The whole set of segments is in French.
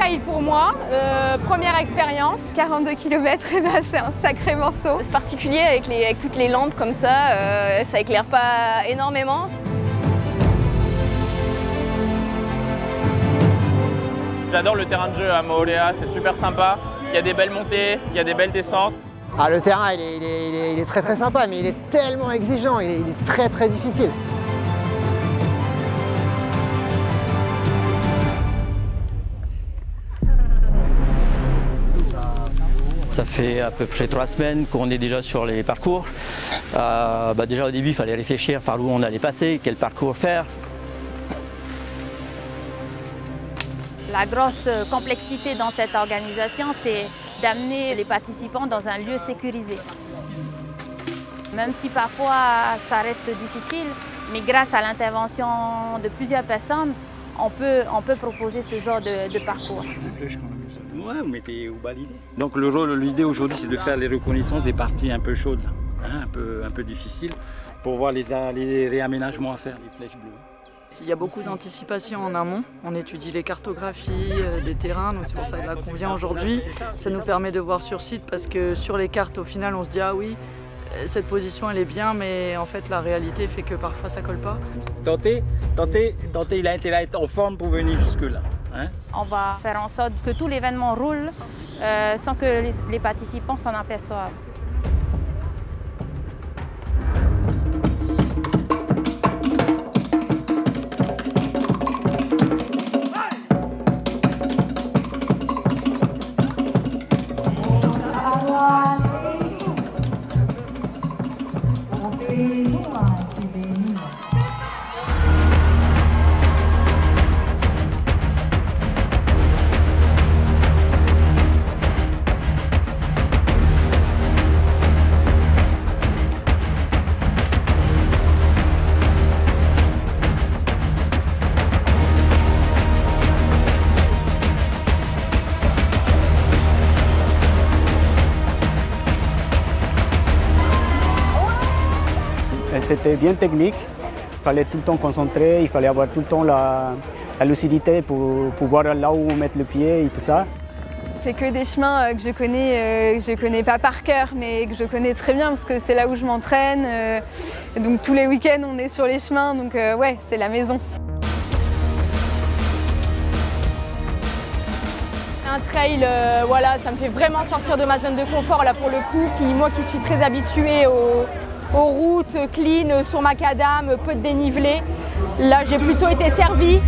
trail pour moi, première expérience, 42 km, c'est un sacré morceau. C'est particulier avec toutes les lampes comme ça éclaire pas énormément. J'adore le terrain de jeu à Moholéa, c'est super sympa. Il y a des belles montées, il y a des belles descentes. Ah, le terrain il est très sympa, mais il est tellement exigeant, il est très difficile. Ça fait à peu près 3 semaines qu'on est déjà sur les parcours. Déjà au début, il fallait réfléchir par où on allait passer, quel parcours faire. La grosse complexité dans cette organisation, c'est d'amener les participants dans un lieu sécurisé. Même si parfois ça reste difficile, mais grâce à l'intervention de plusieurs personnes, on peut proposer ce genre de parcours. Ouais, vous mettez ou balisé. Donc l'idée aujourd'hui, c'est de faire les reconnaissances des parties un peu chaudes, hein, un peu difficiles, pour voir les réaménagements à faire, les flèches bleues. Il y a beaucoup d'anticipation en amont, on étudie les cartographies des terrains, donc c'est pour ça que là qu'on vient aujourd'hui. Ça nous permet de voir sur site parce que sur les cartes, au final, on se dit ah oui, cette position elle est bien, mais en fait la réalité fait que parfois ça colle pas. Tentez, il a intérêt à être en forme pour venir jusque-là. Hein? On va faire en sorte que tout l'événement roule sans que les participants s'en aperçoivent. C'était bien technique, il fallait tout le temps concentrer, il fallait avoir tout le temps la lucidité pour voir là où mettre le pied et tout ça. C'est que des chemins que je connais pas par cœur, mais que je connais très bien parce que c'est là où je m'entraîne. Donc tous les week-ends on est sur les chemins, donc ouais, c'est la maison. Un trail, voilà, ça me fait vraiment sortir de ma zone de confort là pour le coup, moi qui suis très habituée aux routes clean, sur macadam, peu de dénivelé. Là, j'ai plutôt été servie.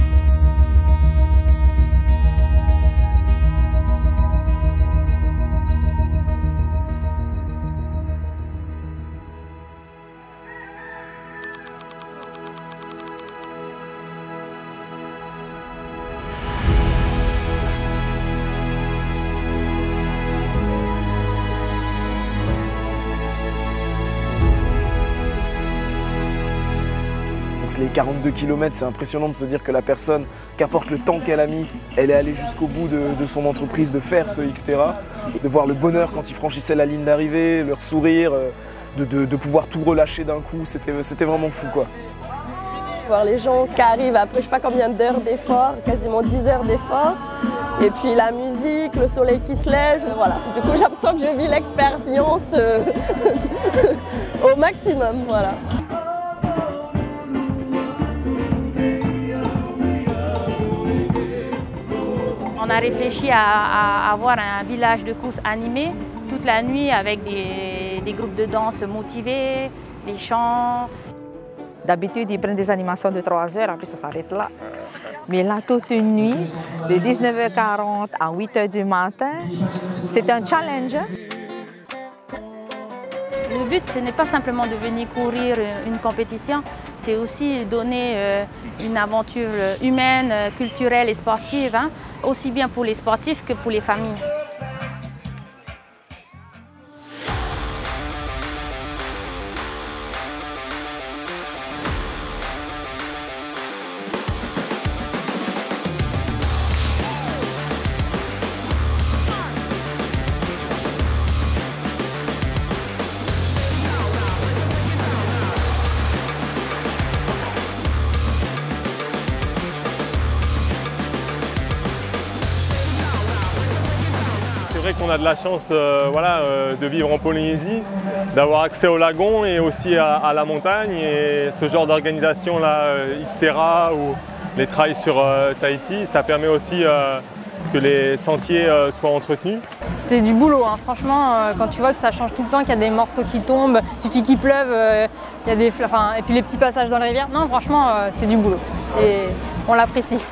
Les 42 km, c'est impressionnant de se dire que la personne, qu'importe le temps qu'elle a mis, elle est allée jusqu'au bout de son entreprise, de faire ce Xterra, de voir le bonheur quand ils franchissaient la ligne d'arrivée, leur sourire, de pouvoir tout relâcher d'un coup, c'était vraiment fou quoi. Voir les gens qui arrivent après je sais pas combien d'heures d'effort, quasiment 10 heures d'effort, et puis la musique, le soleil qui se lève, voilà. Du coup j'ai l'impression que je vis l'expérience au maximum, voilà. On a réfléchi à avoir un village de course animé toute la nuit avec des groupes de danse motivés, des chants. D'habitude, ils prennent des animations de 3 heures, après ça s'arrête là. Mais là, toute une nuit, de 19h40 à 8h du matin, c'est un challenge. Le but, ce n'est pas simplement de venir courir une compétition, c'est aussi donner une aventure humaine, culturelle et sportive, hein, aussi bien pour les sportifs que pour les familles. vrai qu'on a de la chance de vivre en Polynésie, d'avoir accès au lagon et aussi à la montagne. Et ce genre d'organisation, Ixtera ou les trails sur Tahiti, ça permet aussi que les sentiers soient entretenus. C'est du boulot, hein. Franchement, quand tu vois que ça change tout le temps, qu'il y a des morceaux qui tombent, il suffit qu'il pleuve, il y a des, et puis les petits passages dans la rivière. Non, franchement, c'est du boulot et on l'apprécie.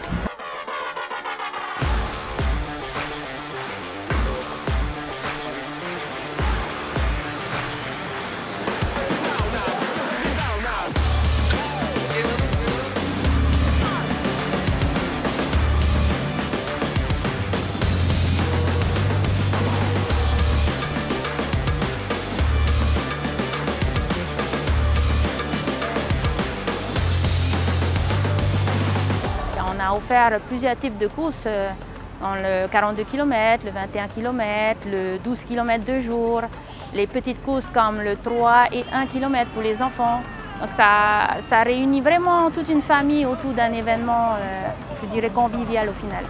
On a offert plusieurs types de courses, dans le 42 km, le 21 km, le 12 km de jour, les petites courses comme le 3 et 1 km pour les enfants. Donc ça réunit vraiment toute une famille autour d'un événement, je dirais, convivial au final.